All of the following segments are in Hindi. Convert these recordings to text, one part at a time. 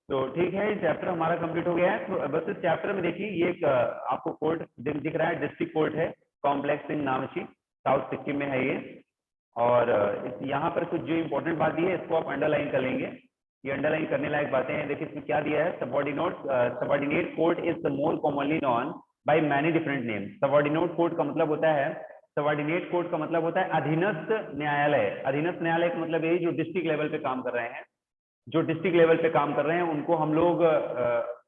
तो ठीक है, चैप्टर हमारा कंप्लीट हो गया है। तो बस इस चैप्टर में देखिए ये एक आपको कोर्ट दिख रहा है, डिस्ट्रिक्ट कोर्ट है complex in Namchi, south Sikkim में है ये। और यहाँ पर कुछ जो इंपॉर्टेंट बात दी है इसको आप अंडरलाइन कर लेंगे। ये अंडरलाइन करने लायक बातें हैं। देखिए इसमें क्या दिया है, subordinate court is more commonly known by many different name. Subordinate court का मतलब होता है, सबऑर्डिनेट कोर्ट का मतलब होता है अधीनस्थ न्यायालय। अधीनस्थ न्यायालय का मतलब यही जो डिस्ट्रिक्ट लेवल पे काम कर रहे हैं, जो डिस्ट्रिक्ट लेवल पे काम कर रहे हैं उनको हम लोग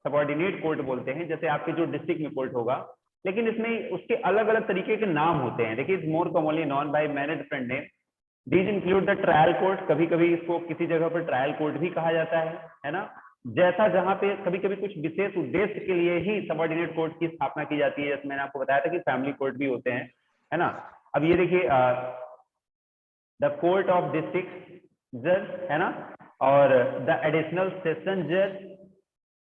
सबऑर्डिनेट कोर्ट बोलते हैं। जैसे आपके जो डिस्ट्रिक्ट में कोर्ट होगा, लेकिन इसमें उसके अलग अलग तरीके के नाम होते हैं। देखिए, is more commonly known by many different name. These include the trial court, कभी कभी इसको किसी जगह पर ट्रायल कोर्ट भी कहा जाता है ना। जैसा जहां पे कभी कभी कुछ विशेष उद्देश्य के लिए ही सबऑर्डिनेट कोर्ट की स्थापना की जाती है, जैसे मैंने आपको बताया था कि फैमिली कोर्ट भी होते हैं, है ना। अब ये देखिए, द कोर्ट ऑफ डिस्ट्रिक्ट जज, है ना, और द एडिशनल सेशन जज,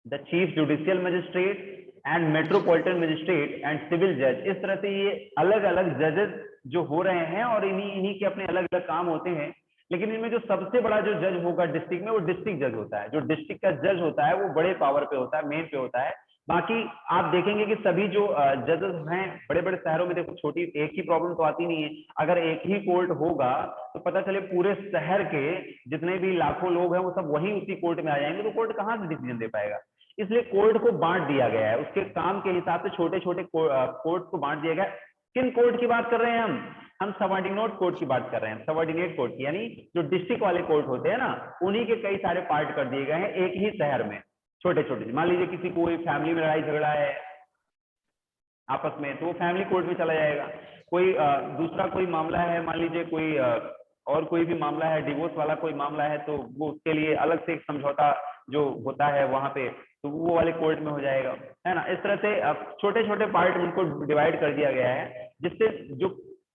the chief judicial magistrate and metropolitan magistrate and civil जज। इस तरह से ये अलग अलग जजेस जो हो रहे हैं और इन्हीं के अपने अलग अलग काम होते हैं। लेकिन इनमें जो सबसे बड़ा जो जज होगा डिस्ट्रिक्ट में, वो डिस्ट्रिक्ट जज होता है। जो डिस्ट्रिक्ट का जज होता है वो बड़े पावर पे होता है, मेन पे होता है। बाकी आप देखेंगे कि सभी जो जजेस हैं बड़े बड़े शहरों में, देखो छोटी एक ही प्रॉब्लम तो आती नहीं है। अगर एक ही कोर्ट होगा तो पता चले पूरे शहर के जितने भी लाखों लोग हैं वो सब वही उसी कोर्ट में आ जाएंगे, तो कोर्ट कहाँ से डिसीजन दे पाएगा। इसलिए कोर्ट को बांट दिया गया है, उसके काम के हिसाब से छोटे छोटे कोर्ट को बांट दिया गया। किन कोर्ट की बात कर रहे हैं हम सबऑर्डिनेट कोर्ट की बात कर रहे हैं। सबऑर्डिनेट कोर्ट की यानी जो डिस्ट्रिक्ट वाले कोर्ट होते हैं ना, उन्हीं के कई सारे पार्ट कर दिए गए हैं एक ही शहर में, छोटे छोटे। मान लीजिए किसी कोई फैमिली में लड़ाई झगड़ा है आपस में, तो वो फैमिली कोर्ट में चला जाएगा। कोई दूसरा कोई मामला है, मान लीजिए कोई और कोई भी मामला है, डिवोर्स वाला कोई मामला है, तो वो उसके लिए अलग से एक समझौता जो होता है वहां पे, तो वो वाले कोर्ट में हो जाएगा, है ना। इस तरह से छोटे छोटे पार्ट उनको डिवाइड कर दिया गया है, जिससे जो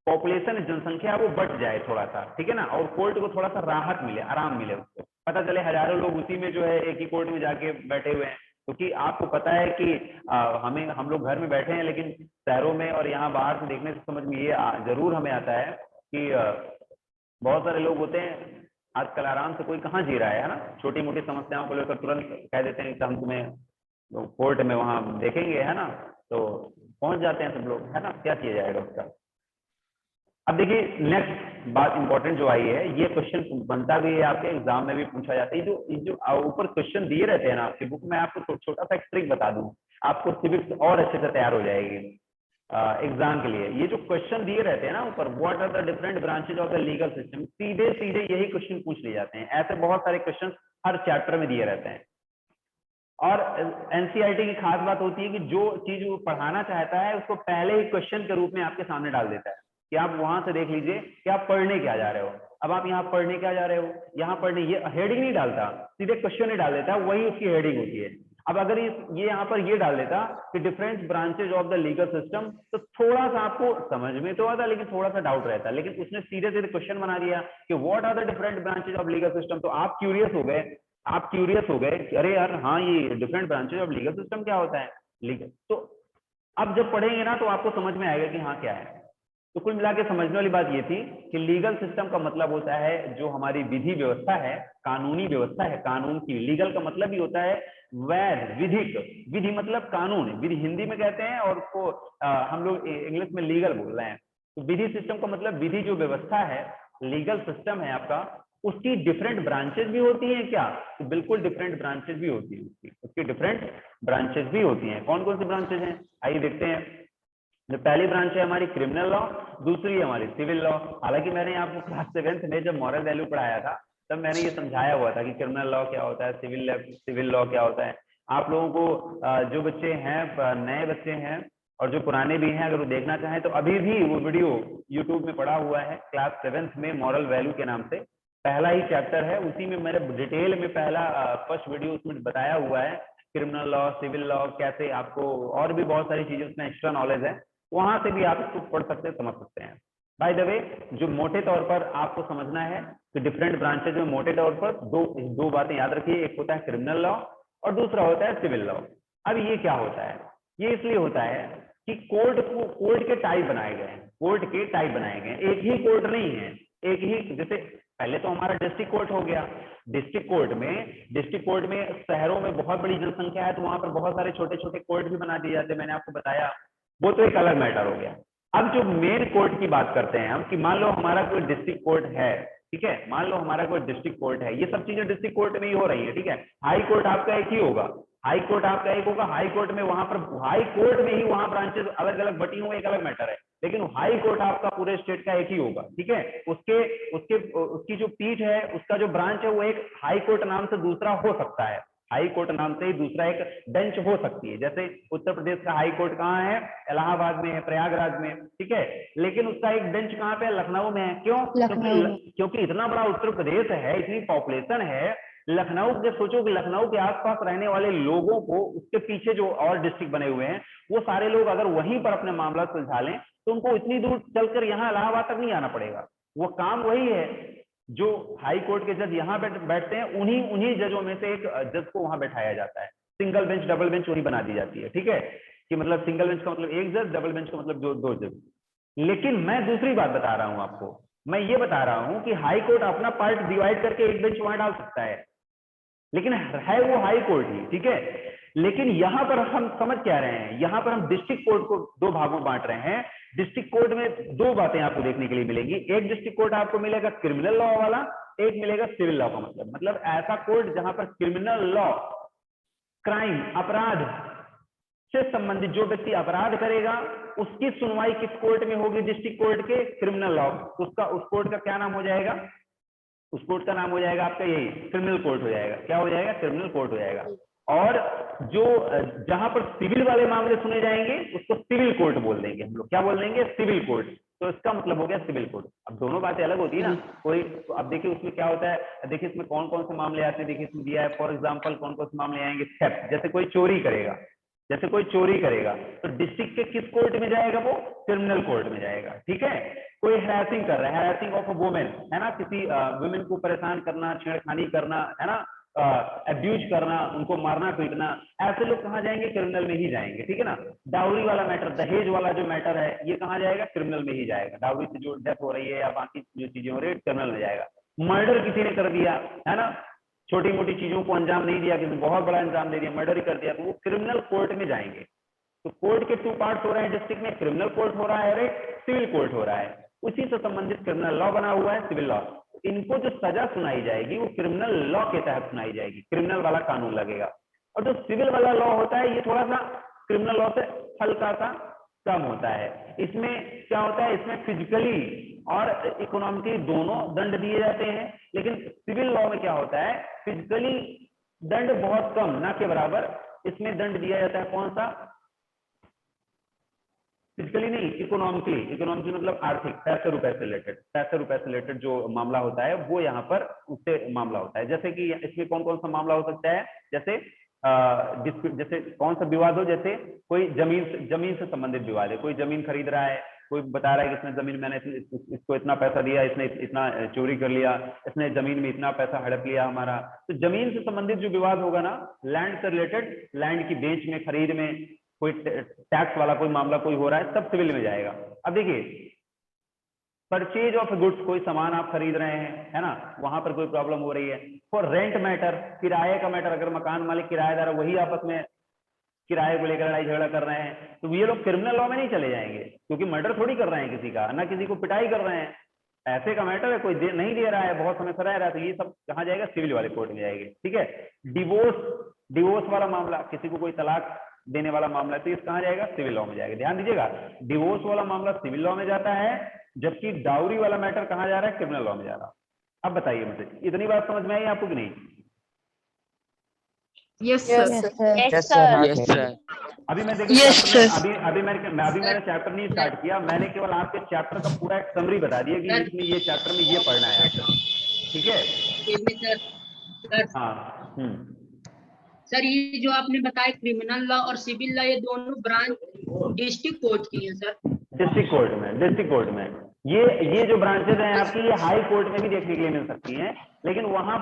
पॉपुलेशन जनसंख्या वो बढ़ जाए थोड़ा सा, ठीक है ना, और कोर्ट को थोड़ा सा राहत मिले, आराम मिले। उसको पता चले हजारों लोग उसी में जो है एक ही कोर्ट में जाके बैठे हुए हैं। क्योंकि आपको पता है कि हम लोग घर में बैठे हैं, लेकिन शहरों में और यहाँ बाहर से देखने से समझ में ये जरूर हमें आता है कि बहुत सारे लोग होते हैं आजकल आराम से, कोई कहाँ जी रहा है ना। छोटी मोटी समस्याओं को लेकर तुरंत कह देते हैं कि हम तुम्हें कोर्ट में वहां देखेंगे, है ना, तो पहुंच जाते हैं सब लोग, है ना। क्या किया जाएगा उसका। अब देखिए नेक्स्ट बात इंपॉर्टेंट जो आई है, ये क्वेश्चन बनता भी है आपके एग्जाम में भी पूछा जाता है। जो ऊपर क्वेश्चन दिए रहते हैं ना आपकी बुक में, आपको छोटा सा एक ट्रिक बता दूं, आपको सिविक्स और अच्छे से तैयार हो जाएगी एग्जाम के लिए। ये जो क्वेश्चन दिए रहते हैं ना ऊपर, what are the different branches of the legal system, सीधे सीधे यही क्वेश्चन पूछ लिए जाते हैं। ऐसे बहुत सारे क्वेश्चन हर चैप्टर में दिए रहते हैं। और एनसीईआरटी की खास बात होती है कि जो चीज वो पढ़ाना चाहता है उसको पहले ही क्वेश्चन के रूप में आपके सामने डाल देता है कि आप वहां से देख लीजिए कि आप पढ़ने क्या जा रहे हो। अब आप यहाँ पढ़ने क्या जा रहे हो, यहाँ पढ़ने, ये हेडिंग नहीं डालता, सीधे क्वेश्चन ही डाल देता है, वही उसकी हेडिंग होती है। अब अगर ये यहाँ पर ये डाल देता कि different branches of the legal system, तो थोड़ा सा आपको समझ में तो आता, लेकिन थोड़ा सा डाउट रहता। लेकिन उसने सीधे सीधे क्वेश्चन बना दिया कि what are the different branches of legal system, तो आप क्यूरियस हो गए, आप क्यूरियस हो गए कि अरे यार हाँ, ये different branches of legal system क्या होता है, लीगल। तो अब जब पढ़ेंगे ना तो आपको समझ में आएगा कि हाँ क्या है। तो कुल मिला के समझने वाली बात ये थी कि लीगल सिस्टम का मतलब होता है जो हमारी विधि व्यवस्था है, कानूनी व्यवस्था है, कानून की। लीगल का मतलब ही होता है वैध, विधिक। विधि मतलब कानून, विधि हिंदी में कहते हैं और उसको हम लोग इंग्लिश में लीगल बोल रहे हैं। तो विधि सिस्टम का मतलब विधि जो व्यवस्था है, लीगल सिस्टम है आपका, उसकी डिफरेंट ब्रांचेस भी होती हैं क्या, तो बिल्कुल डिफरेंट ब्रांचेस भी होती हैं, उसकी डिफरेंट ब्रांचेस भी होती हैं। कौन कौन सी ब्रांचेस हैं, आइए देखते हैं। जो पहली ब्रांच है हमारी क्रिमिनल लॉ, दूसरी है हमारी सिविल लॉ। हालांकि मैंने आपको क्लास 7th में जब मॉरल वैल्यू पढ़ाया था तब मैंने ये समझाया हुआ था कि क्रिमिनल लॉ क्या होता है, सिविल लॉ क्या होता है। आप लोगों को जो बच्चे हैं, नए बच्चे हैं और जो पुराने भी हैं, अगर वो देखना चाहें तो अभी भी वो वीडियो यूट्यूब में पड़ा हुआ है, क्लास 7th में मॉरल वैल्यू के नाम से पहला ही चैप्टर है, उसी में मैंने डिटेल में पहला फर्स्ट वीडियो उसमें बताया हुआ है क्रिमिनल लॉ, सिविल लॉ, कैसे आपको और भी बहुत सारी चीजें उसमें एक्स्ट्रा नॉलेज है, वहां से भी आप इसको पढ़ सकते हैं, समझ सकते हैं। बाय द वे, जो मोटे तौर पर आपको समझना है कि डिफरेंट ब्रांचेज में मोटे तौर पर दो बातें याद रखिए, एक होता है क्रिमिनल लॉ और दूसरा होता है सिविल लॉ। अब ये क्या होता है, ये इसलिए होता है कि कोर्ट के टाइप बनाए गए हैं, कोर्ट के टाइप बनाए गए हैं, एक ही कोर्ट नहीं है। एक ही, जैसे पहले तो हमारा डिस्ट्रिक्ट कोर्ट हो गया। डिस्ट्रिक्ट कोर्ट में शहरों में बहुत बड़ी जनसंख्या है तो वहां पर बहुत सारे छोटे छोटे कोर्ट भी बना दिए जाते हैं, मैंने आपको बताया, वो तो एक अलग मैटर हो गया। अब जो मेन कोर्ट की बात करते हैं हम, कि मान लो हमारा कोई डिस्ट्रिक्ट कोर्ट है, ठीक है, मान लो हमारा कोई डिस्ट्रिक्ट कोर्ट है, ये सब चीजें डिस्ट्रिक्ट कोर्ट में ही हो रही है, ठीक है। हाई कोर्ट आपका एक ही होगा, हाई कोर्ट आपका एक होगा, हाई कोर्ट में वहां पर हाई कोर्ट में ही वहां ब्रांचेस अलग अलग बटी हुई, एक अलग मैटर है, लेकिन हाई कोर्ट आपका पूरे स्टेट का एक ही होगा, ठीक है। उसकी जो पीठ है, उसका जो ब्रांच है, वो एक हाई कोर्ट नाम से दूसरा हो सकता है, हाई कोर्ट नाम से ही दूसरा एक बेंच हो सकती है। जैसे उत्तर प्रदेश का हाई कोर्ट कहाँ है? इलाहाबाद में है, प्रयागराज में, ठीक है, लेकिन उसका एक बेंच कहाँ पे? लखनऊ में है। क्यों? क्योंकि इतना बड़ा उत्तर प्रदेश है, इतनी पॉपुलेशन है, लखनऊ के, सोचो कि लखनऊ के आसपास रहने वाले लोगों को, उसके पीछे जो और डिस्ट्रिक्ट बने हुए हैं, वो सारे लोग अगर वहीं पर अपने मामला सुलझा लें तो उनको इतनी दूर चलकर यहाँ इलाहाबाद तक नहीं आना पड़ेगा। वो काम वही है, जो हाई कोर्ट के जज यहाँ बैठते हैं, उन्हीं जजों में से एक जज को वहां बैठाया जाता है। सिंगल बेंच डबल बेंच वही बना दी जाती है, ठीक है, कि मतलब सिंगल बेंच का मतलब एक जज, डबल बेंच का मतलब दो जज। लेकिन मैं दूसरी बात बता रहा हूं आपको, मैं ये बता रहा हूं कि हाई कोर्ट अपना पार्ट डिवाइड करके एक बेंच वहां डाल सकता है, लेकिन है वो हाई कोर्ट ही, ठीक है। लेकिन यहां पर हम समझ क्या रहे हैं, यहां पर हम डिस्ट्रिक्ट कोर्ट को दो भागों में बांट रहे हैं। डिस्ट्रिक्ट कोर्ट में दो बातें आपको देखने के लिए मिलेंगी, एक डिस्ट्रिक्ट कोर्ट आपको मिलेगा क्रिमिनल लॉ वाला, एक मिलेगा सिविल लॉ का। मतलब ऐसा कोर्ट जहां पर क्रिमिनल लॉ, क्राइम, अपराध से संबंधित जो व्यक्ति अपराध करेगा उसकी सुनवाई किस कोर्ट में होगी? डिस्ट्रिक्ट कोर्ट के क्रिमिनल लॉ। उस कोर्ट का क्या नाम हो जाएगा? उस कोर्ट का नाम हो जाएगा आपका यही क्रिमिनल कोर्ट हो जाएगा। क्या हो जाएगा? क्रिमिनल कोर्ट हो जाएगा। और जो जहां पर सिविल वाले मामले सुने जाएंगे उसको सिविल कोर्ट बोल देंगे हम लोग। क्या बोल देंगे? Civil court. तो इसका मतलब हो गया सिविल कोर्ट। अब दोनों बातें अलग होती है ना, कोई तो अब देखिए उसमें क्या होता है, देखिए इसमें कौन कौन से मामले आते हैं, देखिए इसमें दिया है फॉर एग्जाम्पल कौन कौन से मामले आएंगे। थेफ्ट, जैसे कोई चोरी करेगा, तो डिस्ट्रिक्ट के किस कोर्ट में जाएगा? वो क्रिमिनल कोर्ट में जाएगा, ठीक है। कोई हैरेसिंग कर रहा है, हैरेसिंग ऑफ अ वुमेन, है ना, किसी वुमेन को परेशान करना, छेड़खानी करना, है ना, अब्यूज करना, उनको मारना पीटना, ऐसे लोग कहाँ जाएंगे? क्रिमिनल में ही जाएंगे, ठीक है ना। डाउरी वाला मैटर, दहेज वाला जो मैटर है, ये कहाँ जाएगा? क्रिमिनल में ही जाएगा। डाउरी से जो डेथ हो रही है या बाकी जो चीजें हो रही है, क्रिमिनल में जाएगा। मर्डर किसी ने कर दिया, है ना, छोटी मोटी चीजों को अंजाम नहीं दिया, किसी बहुत बड़ा अंजाम दे दिया, मर्डर ही कर दिया, तो वो क्रिमिनल कोर्ट में जाएंगे। तो कोर्ट के टू पार्ट्स हो रहे हैं डिस्ट्रिक्ट में, क्रिमिनल कोर्ट हो रहा है और एक सिविल कोर्ट हो रहा है। उसी से संबंधित क्रिमिनल लॉ बना हुआ है, सिविल लॉ। इनको जो सजा सुनाई जाएगी वो क्रिमिनल लॉ के तहत सुनाई जाएगी, क्रिमिनल वाला कानून लगेगा। और जो सिविल वाला लॉ होता है, ये थोड़ा सा क्रिमिनल लॉ से हल्का सा कम होता है। इसमें क्या होता है? इसमें फिजिकली और इकोनॉमिकली दोनों दंड दिए जाते हैं, लेकिन सिविल लॉ में क्या होता है? फिजिकली दंड बहुत कम, ना के बराबर इसमें दंड दिया जाता है। कौन सा? फिजिकली नहीं, इकोनॉमिकली मतलब आर्थिक, पैसे रुपए से रिलेटेड जो मामला होता है वो यहाँ पर उससे मामला होता है। जैसे कि इसमें कौन कौन सा मामला हो सकता है? जैसे जैसे कौन सा विवाद हो, जैसे कोई जमीन से संबंधित विवाद है, कोई जमीन खरीद रहा है, कोई बता रहा है कि इसने जमीन, मैंने इसको इतना पैसा दिया, इसने इतना चोरी कर लिया, इसने जमीन में इतना पैसा हड़प लिया हमारा। तो जमीन से संबंधित जो विवाद होगा ना, लैंड से रिलेटेड, लैंड की बेच में, खरीद में, कोई टैक्स वाला कोई मामला कोई हो रहा है, सब सिविल में जाएगा। अब देखिए परचेज ऑफ गुड्स, कोई सामान आप खरीद रहे हैं, है ना, वहां पर कोई प्रॉब्लम हो रही है। फॉर रेंट मैटर, किराए का मैटर, अगर मकान मालिक किराएदार वही आपस में किराए को लेकर लड़ाई झगड़ा कर रहे हैं, तो ये लोग क्रिमिनल लॉ में नहीं चले जाएंगे, क्योंकि मर्डर थोड़ी कर रहे हैं किसी का, ना किसी को पिटाई कर रहे हैं, ऐसे का मैटर है, कोई नहीं दे रहा है, बहुत समय से रह रहा है, तो ये सब कहाँ जाएगा? सिविल वाले कोर्ट में जाएंगे, ठीक है। डिवोर्स वाला मामला, किसी को कोई तलाक देने वाला मामला है, तो इस कहाँ जाएगा? सिविल लॉ में जाएगा। ध्यान दीजिएगा, डिवोर्स वाला मामला सिविल लॉ में जाता है, जबकि डाउरी वाला मैटर कहाँ जा रहा है? क्रिमिनल लॉ में जा रहा है। अब बताइए मुझे, इतनी बात समझ में आई आपको कि नहीं? Yes sir. अभी मैं देखिए अभी मैंने चैप्टर नहीं स्टार्ट किया, मैंने केवल आपके चैप्टर का पूरा एक समरी बता दिया कि इसमें ये चैप्टर में ये पढ़ना है आपको, ठीक है। हाँ सर, ये जो आपने बताया क्रिमिनल लॉ और सिविल लॉ, ये दोनों ब्रांच डिस्ट्रिक्ट कोर्ट की है सर? डिस्ट्रिक्ट कोर्ट में ये जो ब्रांचेज हैं आपकी, ये हाई कोर्ट में भी देखने के लिए मिल सकती हैं, लेकिन वहां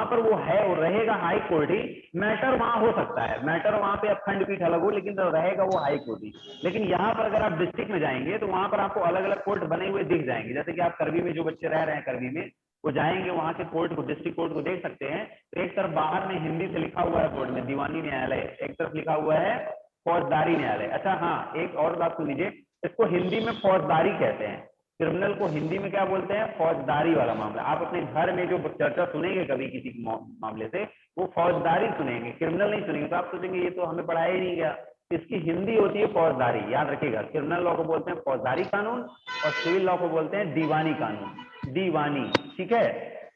पर वो है और रहेगा हाई कोर्ट ही। मैटर वहां हो सकता है, मैटर वहां पे खंडपीठ अलग हो, लेकिन तो रहेगा वो हाई कोर्ट ही। लेकिन यहाँ पर अगर आप डिस्ट्रिक्ट में जाएंगे तो वहां पर आपको अलग अलग कोर्ट बने हुए दिख जाएंगे। जैसे कि आप करवी में जो बच्चे रह रहे हैं, करवी में वो जाएंगे वहां के कोर्ट को, डिस्ट्रिक्ट कोर्ट को देख सकते हैं, तो एक तरफ बाहर में हिंदी से लिखा हुआ है बोर्ड में दीवानी न्यायालय, एक तरफ लिखा हुआ है फौजदारी न्यायालय। अच्छा हाँ, एक और बात सुन लीजिए, इसको हिंदी में फौजदारी कहते हैं, क्रिमिनल को हिंदी में क्या बोलते हैं, फौजदारी वाला मामला। आप अपने घर में जो चर्चा सुनेंगे कभी किसी मामले से, वो फौजदारी सुनेंगे, क्रिमिनल नहीं सुनेंगे। तो आप सोचेंगे ये तो हमें पढ़ाया ही नहीं गया। इसकी हिंदी होती है फौजदारी, याद रखिएगा। क्रिमिनल लॉ को बोलते हैं फौजदारी कानून और सिविल लॉ को बोलते हैं दीवानी कानून। दीवानी, ठीक है,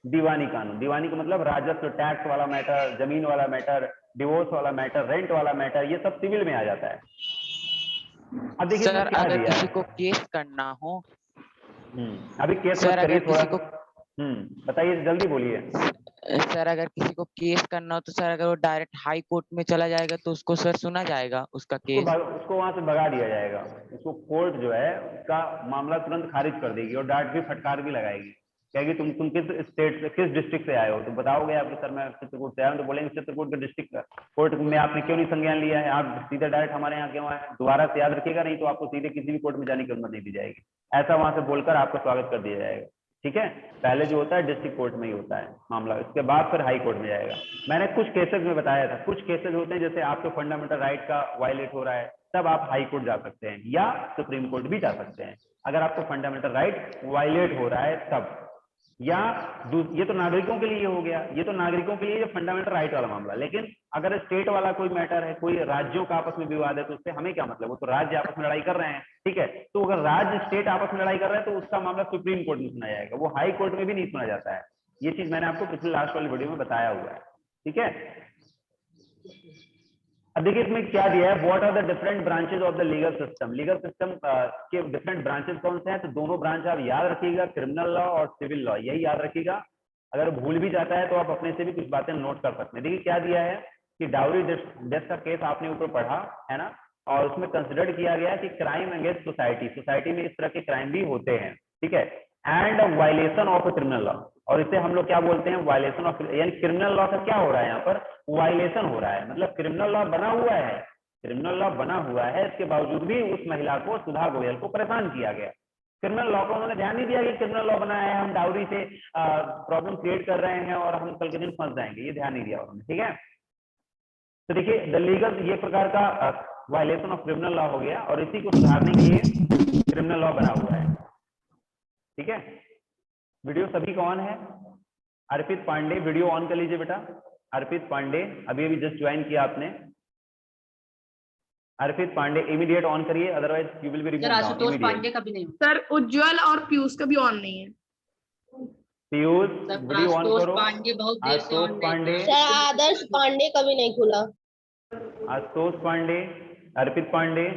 दीवानी कानून। दीवानी का मतलब राजस्व, टैक्स वाला मैटर, जमीन वाला मैटर, डिवोर्स वाला मैटर, रेंट वाला मैटर, ये सब सिविल में आ जाता है। अब देखिए सर अगर किसी को केस करना हो, अभी केस सर करिए अगर थोड़ा, किसी को बताइए जल्दी बोलिए। सर अगर किसी को केस करना हो तो सर अगर वो डायरेक्ट हाई कोर्ट में चला जाएगा तो उसको सर सुना जाएगा उसका केस? उसको वहां से भगा दिया जाएगा, उसको कोर्ट जो है उसका मामला तुरंत खारिज कर देगी और डांट भी फटकार भी लगाएगी, कहेगी तुम किस स्टेट से, किस डिस्ट्रिक्ट से आए हो। तो बताओगे आप सर मैं चित्रकूट से आया हूँ, तो बोलेंगे चित्रकूट के डिस्ट्रिक्ट कोर्ट में आपने क्यों नहीं संज्ञान लिया है, आप सीधे डायरेक्ट हमारे यहाँ क्यों आए। दोबारा से याद रखिएगा, नहीं तो आपको सीधे किसी भी कोर्ट में जाने की अनुमति नहीं दी जाएगी। ऐसा वहां से बोलकर आपका स्वागत कर दिया जाएगा, ठीक है। पहले जो होता है डिस्ट्रिक्ट कोर्ट में ही होता है मामला, इसके बाद फिर हाई कोर्ट में जाएगा। मैंने कुछ केसेस में बताया था, कुछ केसेस होते हैं जैसे आपके फंडामेंटल राइट का वायलेट हो रहा है, तब आप हाई कोर्ट जा सकते हैं या सुप्रीम कोर्ट भी जा सकते हैं। अगर आपको फंडामेंटल राइट वायलेट हो रहा है तब, या ये तो नागरिकों के लिए हो गया, ये तो नागरिकों के लिए जो फंडामेंटल राइट वाला मामला। लेकिन अगर स्टेट वाला कोई मैटर है, कोई राज्यों का आपस में विवाद है, तो उससे हमें क्या मतलब, वो तो राज्य आपस में लड़ाई कर रहे हैं, ठीक है। तो अगर राज्य स्टेट आपस में लड़ाई कर रहे हैं तो उसका मामला सुप्रीम कोर्ट में सुना जाएगा, वो हाई कोर्ट में भी नहीं सुना जाता है। ये चीज मैंने आपको पिछले लास्ट वाली वीडियो में बताया हुआ है, ठीक है। अब देखिए इसमें क्या दिया है, what are the different branches of the legal system. Legal system के डिफरेंट ब्रांचेस कौन से हैं, तो दोनों ब्रांच आप याद रखिएगा, क्रिमिनल लॉ और सिविल लॉ, यही याद रखिएगा। अगर भूल भी जाता है तो आप अपने से भी कुछ बातें नोट कर सकते हैं। देखिए क्या दिया है कि डाउरी डेथ का केस आपने ऊपर पढ़ा है ना, और उसमें कंसिडर किया गया कि क्राइम अगेंस्ट सोसाइटी, सोसाइटी में इस तरह के क्राइम भी होते हैं, ठीक है, and violation of criminal law. और इसे हम लोग क्या बोलते हैं, वायलेशन ऑफ, यानी क्रिमिनल लॉ का क्या हो रहा है यहाँ पर, वायलेशन हो रहा है। मतलब क्रिमिनल लॉ बना हुआ है, क्रिमिनल लॉ बना हुआ है, इसके बावजूद भी उस महिला को, सुधा गोयल को परेशान किया गया। क्रिमिनल लॉ को उन्होंने ध्यान नहीं दिया कि क्रिमिनल लॉ बना है, हम डाउरी से प्रॉब्लम क्रिएट कर रहे हैं और हम कल के दिन फंस जाएंगे, ये ध्यान नहीं दिया उन्होंने, ठीक है। तो देखिए द लीगल, ये प्रकार का वायलेशन ऑफ क्रिमिनल लॉ हो गया, और इसी को सुधारने के लिए क्रिमिनल लॉ बना हुआ है, ठीक है। वीडियो सभी का ऑन है। अर्पित पांडे वीडियो ऑन कर लीजिए बेटा। अर्पित पांडे अभी अभी जस्ट ज्वाइन किया आपने। अर्पित पांडे इमीडिएट ऑन करिए, otherwise you will be removed. Ashutosh Pandey का भी नहीं। सर उज्जवल और पीयूष का भी ऑन नहीं है। पीयूष वीडियो ऑन करो। पांडे बहुत देर से ऑन पांडे, सर आदर्श पांडे का भी नहीं खुला। आशुतोष पांडे, अर्पित पांडे,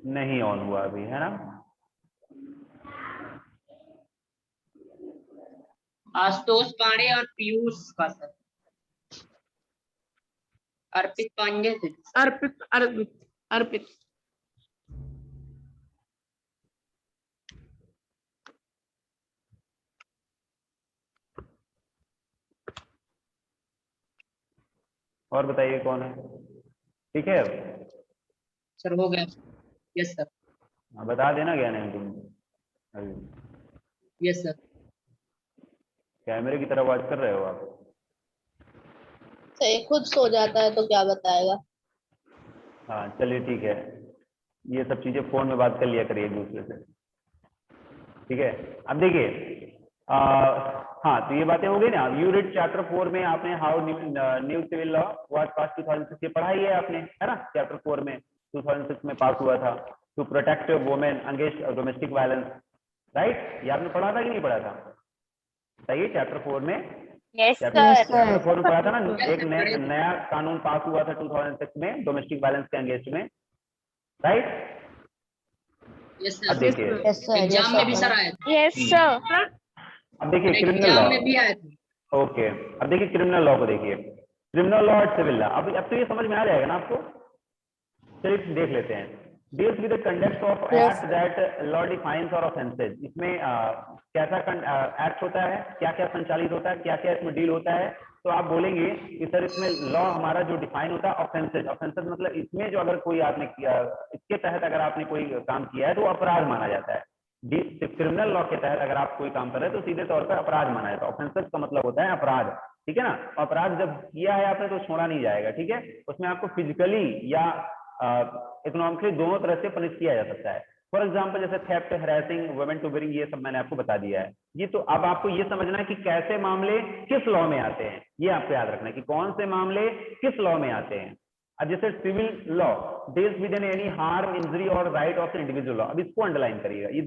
नहीं ऑन हुआ अभी, है ना। आशुतोष पांडे और पीयूष का सर। अर्पित पांडे थे। अर्पित अर्पित अर्पित और बताइए कौन है, ठीक है। सर हो गया। Yes sir. बता देना क्या नहीं तुम अभी। Yes sir. कैमरे की तरफ आवाज कर रहे हो आप। सर खुद सो जाता है तो क्या बताएगा। हाँ चलिए ठीक है, ये सब चीजें फोन में बात कर लिया करिए एक दूसरे से, ठीक है। अब देखिए हाँ, तो ये बातें हो गई ना। यू रीड चैप्टर 4 में आपने how new civil law was pass 2006 ये पढ़ाई है आपने, है ना। चैप्टर 4 में 2006 में पास हुआ था, to protect women against domestic violence, right. ये आपने पढ़ा था कि नहीं पढ़ा था, बताइए चैप्टर 4 में। चैप्टर 4 में पढ़ा था ना, एक नया कानून पास हुआ था 2006 में डोमेस्टिक वायलेंस के अगेंस्ट में, राइट। यस अब देखिए एग्जाम में भी सर आया था। Yes sir. अब देखिए क्रिमिनल एग्जाम लॉ में भी आया था। ओके। अब देखिए क्रिमिनल लॉ को देखिए, क्रिमिनल लॉ और सिविल लॉ। अब तो ये समझ में आ जाएगा ना आपको, चलिए देख लेते हैं। Deals with the conduct of act that law defines और ऑफेंसेस। इसमें कैसा एक्ट होता है, क्या क्या संचालित होता है, क्या क्या इसमें डील होता है, तो आप बोलेंगे कि सर इसमें लॉ हमारा जो डिफाइन होता है ऑफेंसेस, ऑफेंसेस मतलब इसमें जो अगर कोई आपने किया, इसके तहत अगर आपने कोई काम किया है तो अपराध माना जाता है। क्रिमिनल लॉ के तहत अगर आप कोई काम कर रहे हैं तो सीधे तौर पर अपराध माना जाता है। ऑफेंसेस का मतलब होता है अपराध, ठीक है ना। अपराध जब किया है आपने तो छोड़ा नहीं जाएगा, ठीक है। उसमें आपको फिजिकली या इकोनॉमिकली दोनों तरह से पनिश किया जा सकता है। फॉर एग्जाम्पल जैसे theft, harassing, women to bearing, ये सब मैंने आपको बता दिया है। ये तो अब आपको ये समझना है कि कैसे मामले किस लॉ में आते हैं, ये आपको याद रखना है कि कौन से मामले किस लॉ में आते हैं। अब जैसे civil law deals with any harm, injury और राइट ऑफ इंडिविजुअल लॉ, अब इसको अंडरलाइन करिएगा। ये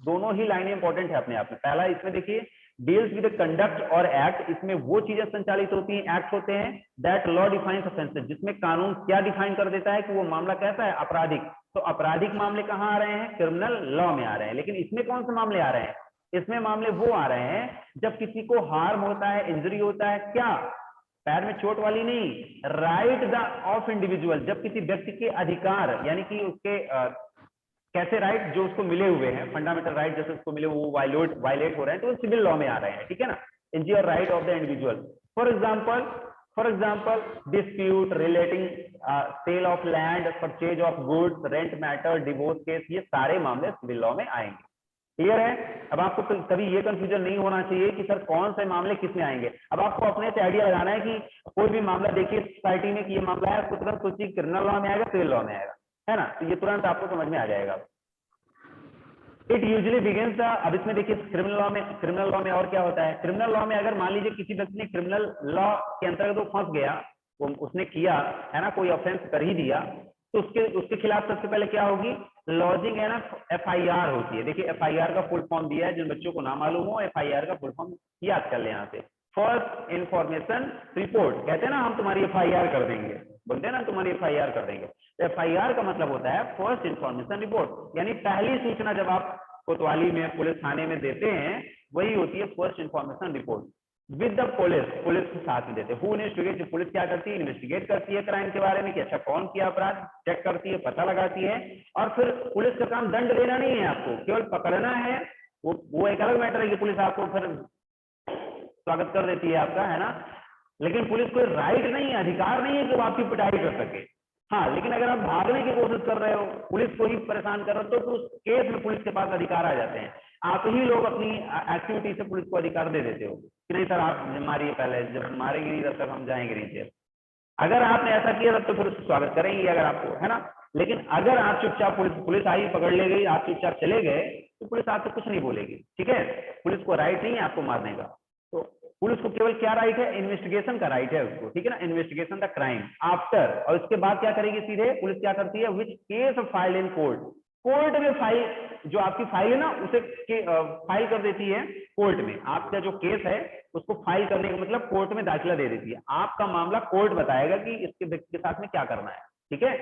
दोनों ही लाइनें इंपॉर्टेंट है अपने आप में। पहला इसमें देखिए डील्स विद कंडक्ट और एक्ट, इसमें वो चीजें संचालित होती हैं, एक्ट होते हैं दैट लॉ डिफाइंस ऑफेंसेस, जिसमें कानून क्या डिफाइन कर देता है कि वो मामला कैसा है, आपराधिक। तो आपराधिक मामले कहाँ आ रहे हैं, क्रिमिनल लॉ में आ रहे हैं। लेकिन इसमें कौन से मामले आ रहे हैं, इसमें मामले वो आ रहे हैं जब किसी को हार्म होता है, इंजरी होता है, क्या पैर में चोट वाली नहीं, राइट द ऑफ इंडिविजुअल, जब किसी व्यक्ति के अधिकार यानी कि उसके कैसे राइट जो उसको मिले हुए हैं, फंडामेंटल राइट जैसे उसको मिले वो वायलेट हो रहे हैं, तो वो सिविल लॉ में आ रहे हैं, ठीक है ना। इंजरी और right of the individual, for example dispute relating sale of land, purchase of goods, rent matter, divorce case, ये सारे मामले सिविल लॉ में आएंगे। क्लियर है। अब आपको कभी ये कंफ्यूजन नहीं होना चाहिए कि सर कौन से मामले किस में आएंगे। अब आपको अपने से आइडिया लगाना है कि कोई भी मामला देखिए सोसाइटी में कि ये मामला है, तो तुरंत सोचिए क्रिमिनल लॉ में आएगा, सिविल लॉ में आएगा, है ना। तो ये तुरंत आपको समझ में आ जाएगा। इट यूजुअली बिगिंस, अब इसमें देखिए क्रिमिनल लॉ में और क्या होता है। क्रिमिनल लॉ में अगर मान लीजिए किसी व्यक्ति ने क्रिमिनल लॉ के अंतर्गत वो फंस गया, उसने किया है ना, कोई ऑफेंस कर ही दिया, तो उसके खिलाफ सबसे पहले क्या होगी, लॉजिंग है ना, FIR होती है। देखिए FIR का फुल फॉर्म दिया है, जिन बच्चों को ना मालूम हो FIR का फुल फॉर्म याद कर ले यहाँ से, फर्स्ट इंफॉर्मेशन रिपोर्ट। कहते हैं ना हम तुम्हारी FIR कर देंगे, बोलते हैं ना तुम्हारी FIR कर देंगे। तो FIR का मतलब होता है फर्स्ट इंफॉर्मेशन रिपोर्ट, यानी पहली सूचना जब आप कोतवाली में पुलिस थाने में देते हैं वही होती है first information report. With the police के साथ में देते हैं। हु इन्वेस्टिगेट, पुलिस क्या करती है, इन्वेस्टिगेट करती है क्राइम के बारे में कि अच्छा कौन किया अपराध, चेक करती है, पता लगाती है। और फिर पुलिस का काम दंड देना नहीं है, आपको केवल पकड़ना है। वो एक अलग मैटर है कि पुलिस आपको फिर स्वागत कर देती है आपका, है ना। लेकिन पुलिस कोई राइट नहीं है, अधिकार नहीं है कि वो आपकी पिटाई कर सके। हाँ, लेकिन अगर आप भागने की कोशिश कर रहे हो, पुलिस को ही परेशान कर रहे हो, तो उस केस में पुलिस के पास अधिकार आ जाते हैं। आप ही लोग अपनी एक्टिविटी से पुलिस को अधिकार दे देते हो कि नहीं सर आप मारिए, पहले जब मारेंगे नहीं तब तक हम जाएंगे नहीं जेल। अगर आपने ऐसा किया तब तो फिर स्वागत करेंगे अगर आपको, है ना। लेकिन अगर आप चुपचाप, पुलिस आई पकड़ ले गई, आप चुपचाप चले गए, तो पुलिस आपसे कुछ नहीं बोलेगी, ठीक है। पुलिस को राइट नहीं है आपको मारने का। तो पुलिस को केवल क्या राइट है, इन्वेस्टिगेशन का राइट है उसको, ठीक है ना। इन्वेस्टिगेशन द क्राइम आफ्टर, और इसके बाद क्या करेगी, सीधे पुलिस क्या करती है, which case file in court, court में फाइल, जो आपकी फाइल है ना उसे फाइल कर देती है कोर्ट में। आपका जो केस है उसको फाइल करने का मतलब कोर्ट में दाखिला दे देती है। आपका मामला कोर्ट बताएगा कि इसके व्यक्ति के साथ में क्या करना है, ठीक है।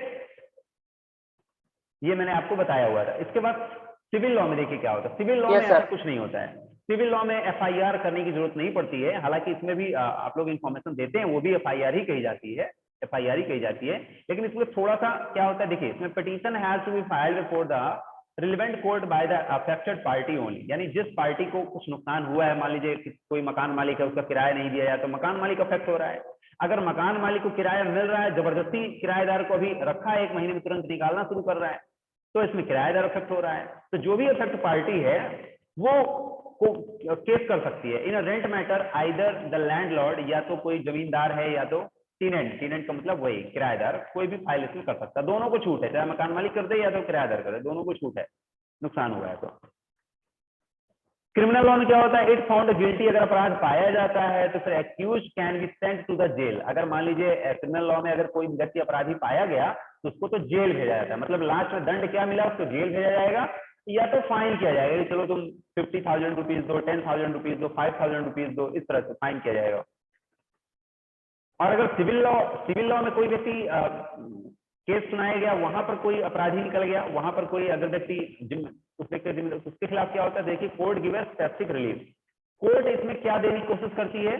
ये मैंने आपको बताया हुआ था। इसके बाद सिविल लॉ में देखिए क्या होता है। सिविल लॉ में ऐसा कुछ नहीं होता है। सिविल लॉ में FIR करने की जरूरत नहीं पड़ती है। हालांकि इसमें भी आप लोग इंफॉर्मेशन देते हैं, वो भी FIR ही कही जाती है, FIR ही कही जाती है। लेकिन इसमें थोड़ा सा क्या होता है, देखिए इसमें petition has to be filed before the relevant court by the affected party only, यानी जिस पार्टी को कुछ नुकसान हुआ है, मान लीजिए कोई मकान मालिक है, उसका किराया नहीं दिया जाए तो मकान मालिक अफेक्ट हो रहा है। अगर मकान मालिक को किराया मिल रहा है, जबरदस्ती किराएदार को अभी रखा है, 1 महीने में तुरंत निकालना शुरू कर रहा है, तो इसमें किराएदार अफेक्ट हो रहा है। तो जो भी अफेक्ट पार्टी है वो को केस कर सकती है in rent matter, either the landlord, या तो कोई जमींदार है या तो टीनेंट का मतलब वही किराएदार, कोई भी फाइल इसमें कर सकता है। दोनों को छूट है, चाहे मकान मालिक कर दे या तो किराएदार कर दे, दोनों को छूट है, नुकसान हुआ है तो। क्रिमिनल लॉ में क्या होता है, इट फाउंड गिल्टी, अगर अपराध पाया जाता है तो फिर accuse can be sent to the jail. अगर मान लीजिए क्रिमिनल लॉ में अगर कोई व्यक्ति अपराधी पाया गया तो उसको तो जेल भेजा जाता है। मतलब लास्ट में दंड क्या मिला, उसको जेल भेजा जाएगा या तो फाइन किया जाएगा, चलो तुम 50,000 रुपीज दो, 10,000 रुपीज दो, 5,000 रुपीज दो, इस तरह से फाइन किया जाएगा। और अगर सिविल लॉ में कोई व्यक्ति केस सुनाया गया, वहां पर कोई अपराधी निकल गया, वहां पर कोई अगर व्यक्ति उसके खिलाफ क्या होता है, देखिए court give specific relief. Court इसमें क्या देने की कोशिश करती है,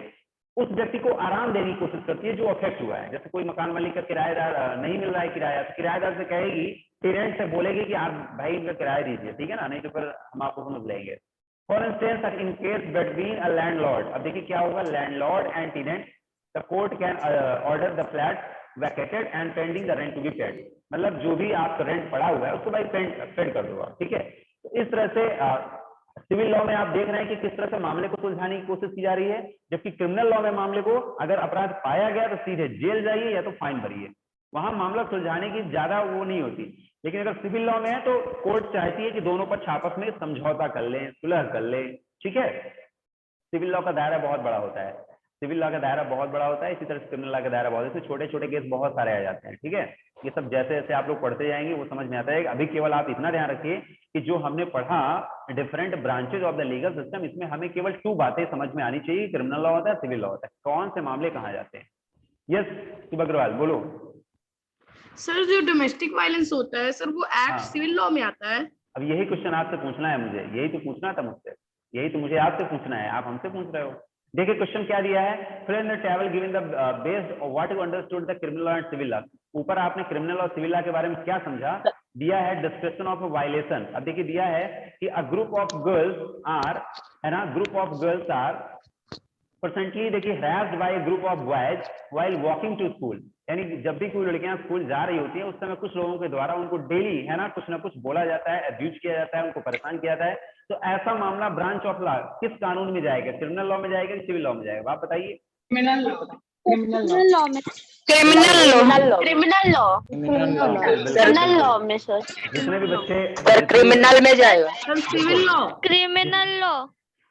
उस व्यक्ति को आराम देने की कोशिश करती है जो अफेक्ट हुआ है। जैसे कोई मकान मालिक का किराएदार नहीं मिल रहा है किराया, तो किराएदार से कहेगी, टेनेंट से बोलेगी कि आप भाई इनका किराया दीजिए, ठीक है ना, नहीं तो फिर हम आपको समझ लेंगे। For instance in case between a landlord, अब देखिए क्या होगा, landlord and tenant, the court can order the flat vacated and pending the rent to be paid. मतलब जो भी आपका रेंट पड़ा हुआ है उसको भाई पेड कर दो आप, ठीक है। तो इस तरह से सिविल लॉ में आप देख रहे हैं कि किस तरह से मामले को सुलझाने की कोशिश की जा रही है, जबकि क्रिमिनल लॉ में मामले को अगर अपराध पाया गया तो सीधे जेल जाइए या तो फाइन भरिए, वहां मामला सुलझाने की ज्यादा वो नहीं होती। लेकिन अगर सिविल लॉ में है तो कोर्ट चाहती है कि दोनों पक्ष आपस में समझौता कर लें, सुलह कर लें, ठीक है। सिविल लॉ का दायरा बहुत बड़ा होता है, सिविल लॉ का दायरा बहुत बड़ा होता है, इसी तरह से क्रिमिनल लॉ का दायरा बहुत है, छोटे छोटे केस बहुत सारे आ जाते हैं, ठीक है। ये सब जैसे जैसे आप लोग पढ़ते जाएंगे वो समझ में आता है। अभी केवल आप इतना ध्यान रखिए कि जो हमने पढ़ा different branches of the legal system, इसमें हमें केवल 2 बातें समझ में आनी चाहिए, क्रिमिनल लॉ होता है, सिविल लॉ होता है, कौन से मामले कहाँ जाते हैं। यस शुभ अग्रवाल बोलो। सर जो डोमेस्टिक वायलेंस होता है सर वो एक्ट हाँ। सिविल लॉ में आता है। अब यही क्वेश्चन आपसे पूछना है मुझे, यही तो पूछना था मुझसे, यही तो मुझे आपसे पूछना है, आप हमसे पूछ रहे हो। देखिए क्वेश्चन क्या दिया है, fill in the table given the based what you understood the criminal law and civil law. ऊपर आपने क्रिमिनल और सिविल लॉ के बारे में क्या समझा, दिया है डिस्क्रिप्शन ऑफ वायलेशन। अब देखिए दिया है कि a group of girls are, है ना, group of girls are persistently देखिए harassed by a group of boys while walking to school। यानी जब भी कोई लड़कियां स्कूल जा रही होती हैं उस समय कुछ लोगों के द्वारा उनको डेली, है ना, कुछ ना कुछ बोला जाता है, अब्यूज किया जाता है, उनको परेशान किया जाता है। तो ऐसा मामला ब्रांच ऑफ लॉ किस कानून में जाएगा, क्रिमिनल लॉ में जाएगा कि सिविल लॉ में जाएगा, आप बताइए। क्रिमिनल लॉ में। क्रिमिनल लॉ क्रिमिनल लॉ में सर। जितने भी बच्चे क्रिमिनल में जाएगा। Sir civil law. Criminal law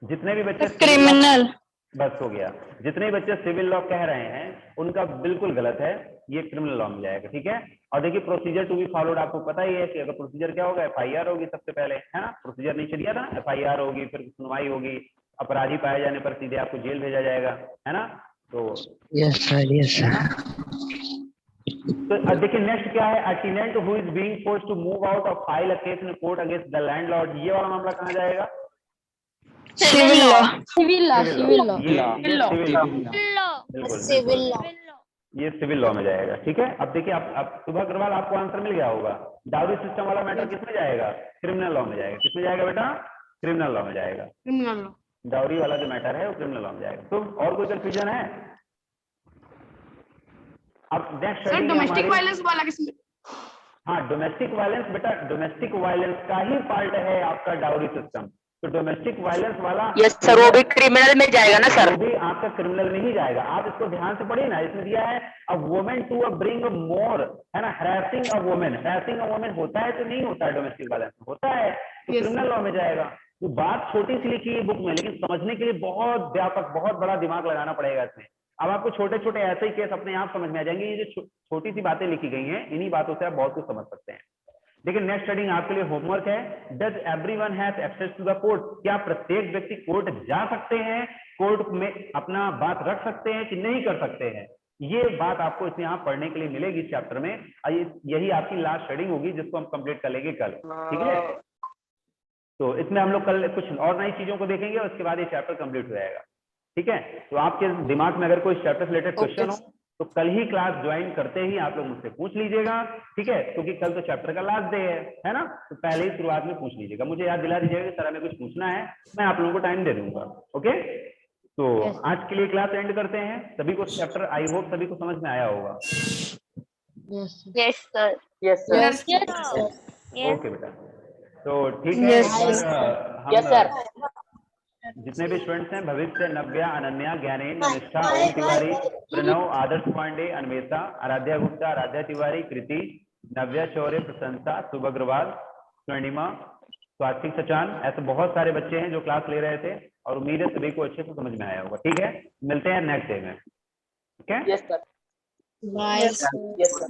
जितने भी बच्चे क्रिमिनल बस हो गया, जितने भी बच्चे सिविल लॉ कह रहे हैं उनका बिल्कुल गलत है, ये क्रिमिनल लॉ में जाएगा, ठीक है। और देखिए प्रोसीजर टू बी फॉलोड, आपको पता ही है कि अगर प्रोसीजर क्या होगा, FIR होगी सबसे पहले, है ना, प्रोसीजर नीचे दिया था, FIR होगी, फिर सुनवाई होगी, अपराधी पाए जाने पर सीधे आपको जेल भेजा जाएगा, है ना। तो यस सर। तो अब देखिए नेक्स्ट क्या है, a tenant who is being forced to move out और file a case in court against the landlord, ये वाला मामला कहाँ जाएगा, civil law. Civil law civil law civil law, बिल्कुल सिविल लॉ ये सिविल लॉ में जाएगा, ठीक है। अब देखिए आप शुभ अग्रवाल आपको आंसर मिल गया होगा, डाउरी सिस्टम वाला मैटर किस में जाएगा, क्रिमिनल लॉ में जाएगा। किस में जाएगा बेटा, क्रिमिनल लॉ में जाएगा। Criminal law. डाउरी वाला जो मैटर है वो क्रिमिनल लॉ में जाएगा। तो और कोई कंफ्यूजन है? अब नेक्स्ट सर डोमेस्टिक वायलेंस वाला किसमें? हाँ डोमेस्टिक वायलेंस बेटा, डोमेस्टिक वायलेंस का ही पार्ट है आपका डाउरी सिस्टम। तो डोमेस्टिक वायलेंस वाला यस सर, वो भी क्रिमिनल में जाएगा ना सर। वो भी आपका क्रिमिनल में ही जाएगा। आप इसको ध्यान से पढ़िए ना, इसमें दिया है a woman to bring more, है ना, harassing a woman. Harassing a woman होता है तो नहीं होता है, डोमेस्टिक वायलेंस होता है तो क्रिमिनल लॉ में जाएगा। तो बात छोटी सी लिखी है बुक में, लेकिन समझने के लिए बहुत व्यापक, बहुत बड़ा दिमाग लगाना पड़ेगा इसमें। अब आपको छोटे छोटे ऐसे ही केस अपने आप समझ में आ जाएंगे। ये जो छोटी सी बातें लिखी गई हैं, इन्हीं बातों से आप बहुत कुछ समझ सकते हैं। लेकिन नेक्स्ट हेडिंग आपके लिए होमवर्क है, does everyone have access to the court. क्या प्रत्येक व्यक्ति कोर्ट जा सकते हैं, कोर्ट में अपना बात रख सकते हैं कि नहीं कर सकते हैं? ये बात आपको इसमें यहाँ पढ़ने के लिए मिलेगी इस चैप्टर में। यही आपकी लास्ट हेडिंग होगी जिसको हम कंप्लीट कर लेंगे कल, ठीक है। तो इसमें हम लोग कल कुछ और नई चीजों को देखेंगे और उसके बाद ये चैप्टर कंप्लीट हो जाएगा, ठीक है। तो आपके दिमाग में अगर कोई चैप्टर से रिलेटेड क्वेश्चन हो तो कल ही क्लास ज्वाइन करते ही आप लोग मुझसे पूछ लीजिएगा, ठीक है, क्योंकि कल तो चैप्टर का लास्ट डे है ना। तो पहले ही शुरुआत में पूछ लीजिएगा, मुझे याद दिला दीजिएगा कि सर हमें कुछ पूछना है, मैं आप लोगों को टाइम दे दूंगा, ओके। तो आज के लिए क्लास एंड करते हैं। सभी को चैप्टर आई होप सभी को समझ में आया होगा। Yes sir yes sir. Okay बेटा, तो ठीक है। Yes sir. जितने भी स्टूडेंट्स हैं, भविष्य, नव्या, अनन्या, ज्ञानेन्द्र, निष्ठा, ओम तिवारी, प्रणव, आदर्श पांडे, अन्वेषा, आराध्या गुप्ता, आराध्या तिवारी, कृति, नव्या चौरे, प्रशंसा, शुभ अग्रवाल, स्वर्णिमा, स्वातिक सचान, ऐसे बहुत सारे बच्चे हैं जो क्लास ले रहे थे और उम्मीद है सभी को अच्छे से समझ में आया होगा, ठीक है। मिलते हैं नेक्स्ट डे में, ठीक है। Yes sir. Bye. Yes sir.